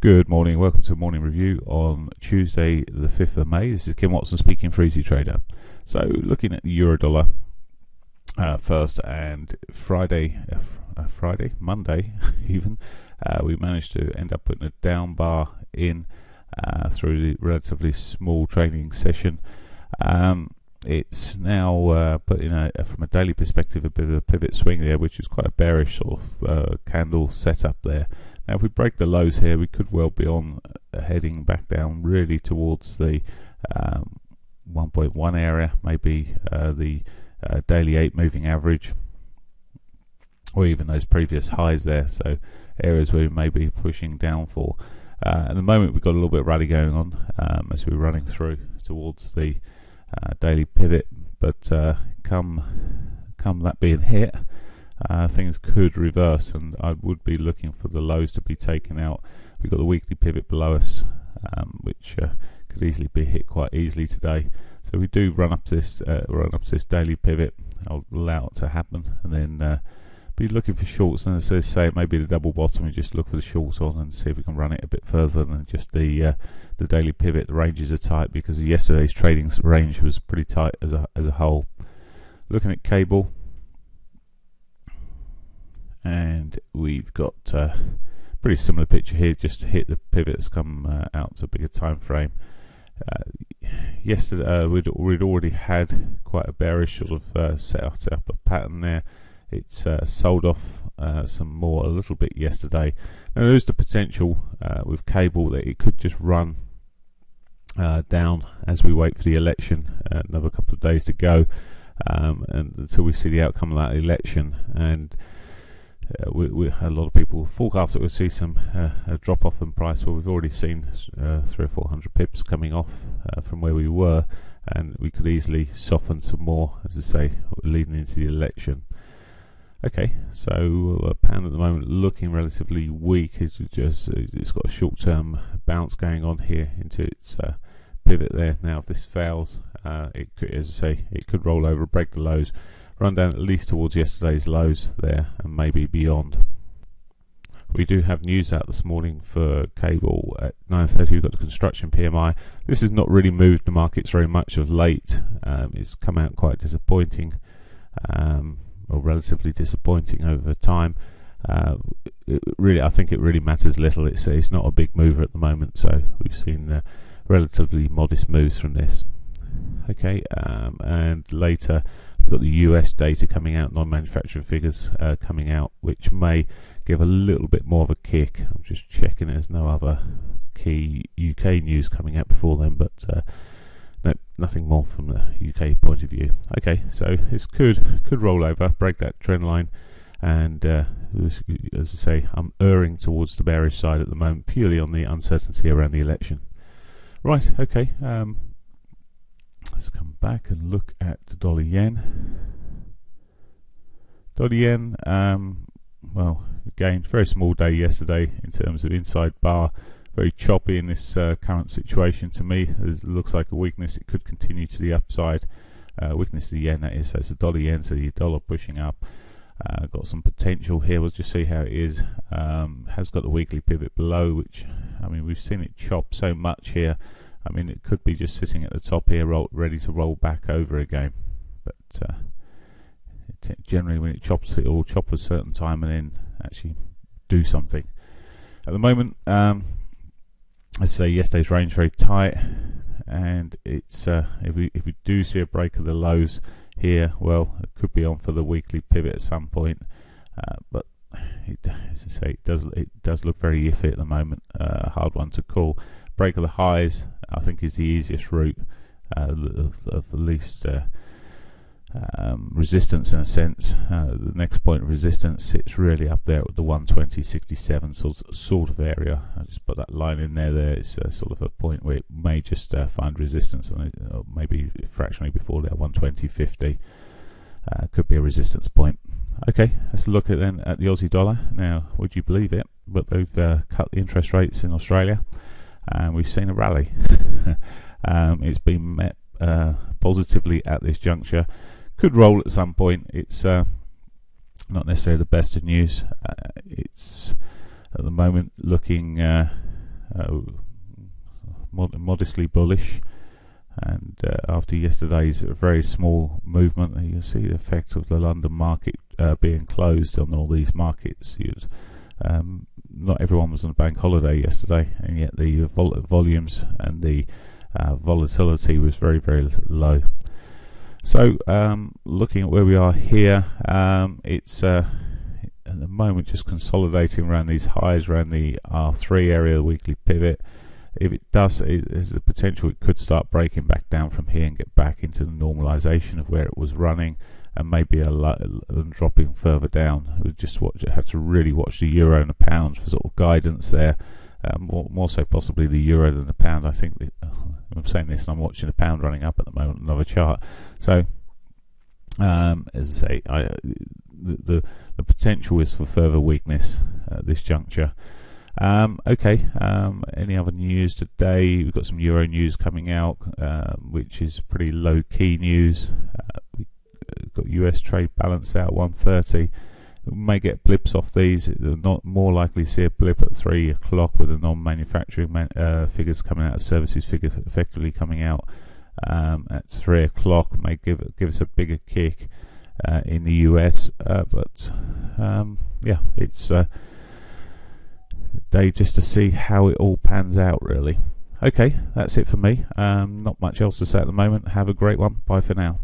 Good morning, welcome to a morning review on Tuesday the 5th of May. This is Kim Watson speaking for Easy Trader. So looking at the euro dollar first, and Monday even, we managed to end up putting a down bar in through the relatively small trading session. It's now put in from a daily perspective, a bit of a pivot swing there, which is quite a bearish sort of candle setup there. Now, if we break the lows here, we could well be on heading back down really towards the 1.1 area, maybe the daily 8 moving average, or even those previous highs there. So areas where we may be pushing down for. At the moment, we've got a little bit of rally going on as we're running through towards the daily pivot, but come that being hit, things could reverse, and I would be looking for the lows to be taken out. We've got the weekly pivot below us, which could easily be hit quite easily today. So we do run up to this daily pivot. I'll allow it to happen, and then be looking for shorts. And as I say, maybe the double bottom. We just look for the shorts on and see if we can run it a bit further than just the daily pivot. The ranges are tight because yesterday's trading range was pretty tight as a whole. Looking at cable. And we've got a pretty similar picture here, just to hit the pivot that's come out to a bigger time frame. Yesterday we'd already had quite a bearish sort of set up a pattern there. It's sold off some more a little bit yesterday. Now there is the potential with cable that it could just run down as we wait for the election. Another couple of days to go, and until we see the outcome of that election. And a lot of people forecast that we'll see some a drop off in price. Well, we've already seen 300 or 400 pips coming off from where we were, and we could easily soften some more, as I say, leading into the election. Okay, so pound at the moment looking relatively weak. It's got a short-term bounce going on here into its pivot there. Now, if this fails, it could, as I say, it could roll over, break the lows, run down at least towards yesterday's lows there, and maybe beyond. We do have news out this morning for cable at 9:30. We've got the construction PMI. This has not really moved the markets very much of late. It's come out quite disappointing, or relatively disappointing over time. I think it really matters little. It's not a big mover at the moment, so we've seen relatively modest moves from this. Okay, and later we've got the US data coming out, non-manufacturing figures coming out, which may give a little bit more of a kick. I'm just checking there's no other key UK news coming out before then, but no, nothing more from the UK point of view. Okay, so this could roll over, break that trend line, and as I say, I'm erring towards the bearish side at the moment, purely on the uncertainty around the election. Right, okay. Let's come back and look at the dollar yen. Dollar yen, well, again, very small day yesterday in terms of inside bar. Very choppy in this current situation to me. It looks like a weakness. It could continue to the upside. Weakness of the yen, that is. So it's a dollar yen, so the dollar pushing up. Got some potential here. We'll just see how it is. Has got the weekly pivot below, which, I mean, we've seen it chop so much here. I mean, it could be just sitting at the top here, ready to roll back over again. But generally, when it chops, it will chop a certain time and then actually do something. At the moment, I say yesterday's range very tight, and it's if we do see a break of the lows here, well, it could be on for the weekly pivot at some point. But as I say, it does look very iffy at the moment. A hard one to call. Break of the highs, I think, is the easiest route of the least resistance in a sense. The next point of resistance sits really up there at the 120.67 sort of area. I just put that line in there. It's sort of a point where it may just find resistance, and maybe fractionally before that 120.50 could be a resistance point. Okay, let's look at then at the Aussie dollar. Now, would you believe it, but they've cut the interest rates in Australia, and we've seen a rally. It's been met positively at this juncture. Could roll at some point. It's not necessarily the best of news. It's at the moment looking modestly bullish. And after yesterday's very small movement, you can see the effect of the London market being closed on all these markets. Not everyone was on a bank holiday yesterday, and yet the volumes and the volatility was very, very low. So looking at where we are here, it's at the moment just consolidating around these highs, around the R3 area, the weekly pivot. If it does, there's the potential it could start breaking back down from here and get back into the normalization of where it was running, and maybe dropping further down. We just have to really watch the euro and the pound for sort of guidance there. More so possibly the euro than the pound. I think I'm saying this and I'm watching the pound running up at the moment, another chart. So as I say, the potential is for further weakness at this juncture. Okay, any other news today? We've got some euro news coming out, which is pretty low-key news. We've got US trade balance out 130. We may get blips off these. We're not more likely to see a blip at 3 o'clock with the non-manufacturing figures coming out, services figure effectively coming out at 3 o'clock. May give us a bigger kick in the US, but yeah, it's day just to see how it all pans out, really. Okay, that's it for me. Not much else to say at the moment. Have a great one. Bye for now.